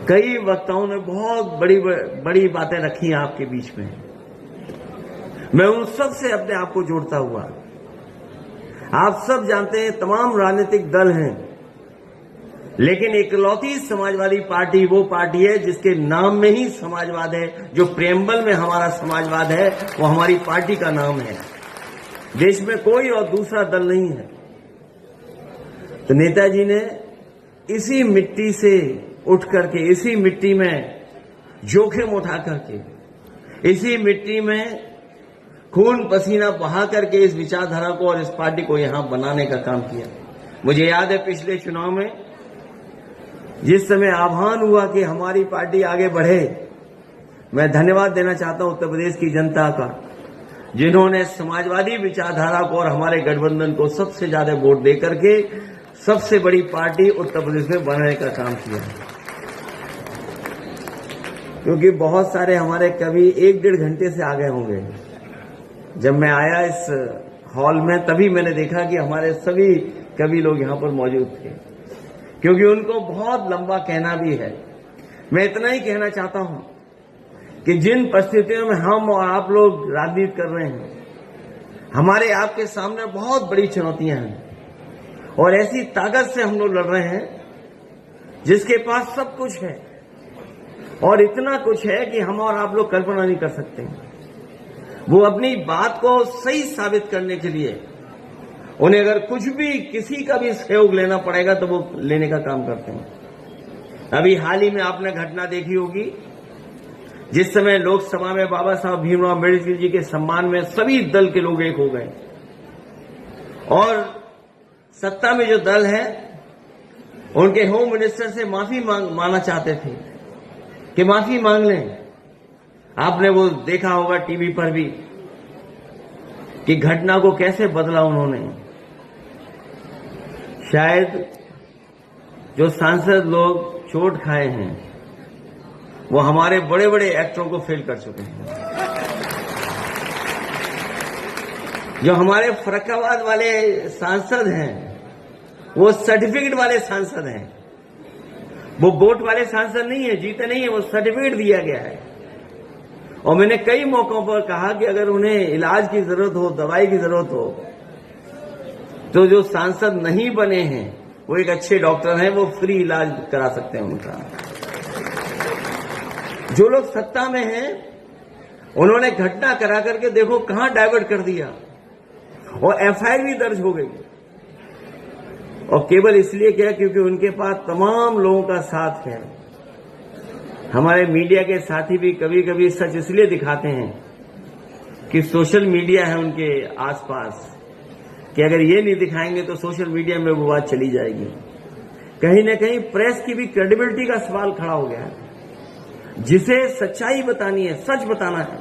कई वक्ताओं ने बहुत बड़ी बड़ी बातें रखी हैं आपके बीच में। मैं उन सब से अपने आप को जोड़ता हुआ, आप सब जानते हैं तमाम राजनीतिक दल हैं, लेकिन इकलौती समाजवादी पार्टी वो पार्टी है जिसके नाम में ही समाजवाद है। जो प्रेम्बल में हमारा समाजवाद है वो हमारी पार्टी का नाम है। देश में कोई और दूसरा दल नहीं है। तो नेताजी ने इसी मिट्टी से उठ करके, इसी मिट्टी में जोखिम उठा करके, इसी मिट्टी में खून पसीना बहा करके इस विचारधारा को और इस पार्टी को यहां बनाने का काम किया। मुझे याद है पिछले चुनाव में जिस समय आह्वान हुआ कि हमारी पार्टी आगे बढ़े, मैं धन्यवाद देना चाहता हूं उत्तर प्रदेश की जनता का, जिन्होंने समाजवादी विचारधारा को और हमारे गठबंधन को सबसे ज्यादा वोट देकर के सबसे बड़ी पार्टी उत्तर प्रदेश में बनाने का काम किया। क्योंकि बहुत सारे हमारे कवि 1-1.5 घंटे से आ गए होंगे। जब मैं आया इस हॉल में तभी मैंने देखा कि हमारे सभी कवि लोग यहां पर मौजूद थे, क्योंकि उनको बहुत लंबा कहना भी है। मैं इतना ही कहना चाहता हूं कि जिन परिस्थितियों में हम और आप लोग राजनीति कर रहे हैं, हमारे आपके सामने बहुत बड़ी चुनौतियां हैं और ऐसी ताकत से हम लोग लड़ रहे हैं जिसके पास सब कुछ है और इतना कुछ है कि हम और आप लोग कल्पना नहीं कर सकते। वो अपनी बात को सही साबित करने के लिए उन्हें अगर कुछ भी किसी का भी सहयोग लेना पड़ेगा तो वो लेने का काम करते हैं। अभी हाल ही में आपने घटना देखी होगी जिस समय लोकसभा में बाबा साहब भीमराव अम्बेडकर जी के सम्मान में सभी दल के लोग एक हो गए और सत्ता में जो दल है उनके होम मिनिस्टर से माफी मांगना चाहते थे कि माफी मांग लें। आपने वो देखा होगा टीवी पर भी कि घटना को कैसे बदला उन्होंने। शायद जो सांसद लोग चोट खाए हैं वो हमारे बड़े बड़े एक्टरों को फेल कर चुके हैं। जो हमारे फर्रुखाबाद वाले सांसद हैं वो सर्टिफिकेट वाले सांसद हैं। वो वोट वाले सांसद नहीं है, जीते नहीं है, वो सर्टिफिकेट दिया गया है। और मैंने कई मौकों पर कहा कि अगर उन्हें इलाज की जरूरत हो, दवाई की जरूरत हो, तो जो सांसद नहीं बने हैं वो एक अच्छे डॉक्टर हैं, वो फ्री इलाज करा सकते हैं उनका। जो लोग सत्ता में हैं उन्होंने घटना करा करके देखो कहां डाइवर्ट कर दिया और एफआईआर भी दर्ज हो गई। और केवल इसलिए क्या, क्योंकि उनके पास तमाम लोगों का साथ है। हमारे मीडिया के साथी भी कभी कभी सच इसलिए दिखाते हैं कि सोशल मीडिया है उनके आसपास, कि अगर ये नहीं दिखाएंगे तो सोशल मीडिया में वो बात चली जाएगी। कहीं न कहीं प्रेस की भी क्रेडिबिलिटी का सवाल खड़ा हो गया है। जिसे सच्चाई बतानी है, सच बताना है,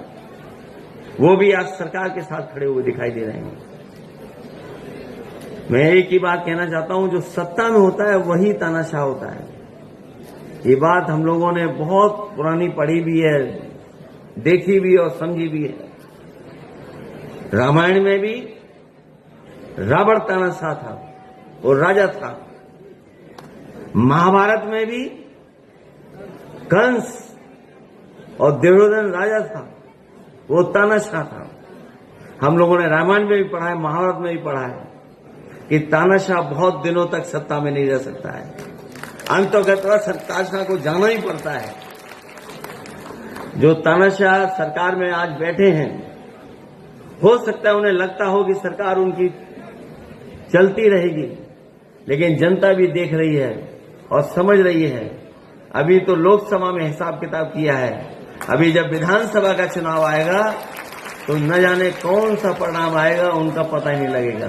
वो भी आज सरकार के साथ खड़े हुए दिखाई दे रहे हैं। मैं एक ही बात कहना चाहता हूं, जो सत्ता में होता है वही तानाशाह होता है। ये बात हम लोगों ने बहुत पुरानी पढ़ी भी है, देखी भी और समझी भी है। रामायण में भी रावण तानाशाह था, वो राजा था। महाभारत में भी कंस और दुर्योधन राजा था, वो तानाशाह था। हम लोगों ने रामायण में भी पढ़ा है, महाभारत में भी पढ़ा है कि तानाशाह बहुत दिनों तक सत्ता में नहीं रह सकता है। अंततः तानाशाह को जाना ही पड़ता है। जो तानाशाह सरकार में आज बैठे हैं, हो सकता है उन्हें लगता हो कि सरकार उनकी चलती रहेगी, लेकिन जनता भी देख रही है और समझ रही है। अभी तो लोकसभा में हिसाब किताब किया है, अभी जब विधानसभा का चुनाव आएगा तो न जाने कौन सा परिणाम आएगा, उनका पता ही नहीं लगेगा।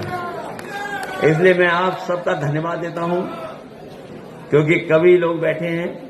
इसलिए मैं आप सबका धन्यवाद देता हूं, क्योंकि कवि लोग बैठे हैं।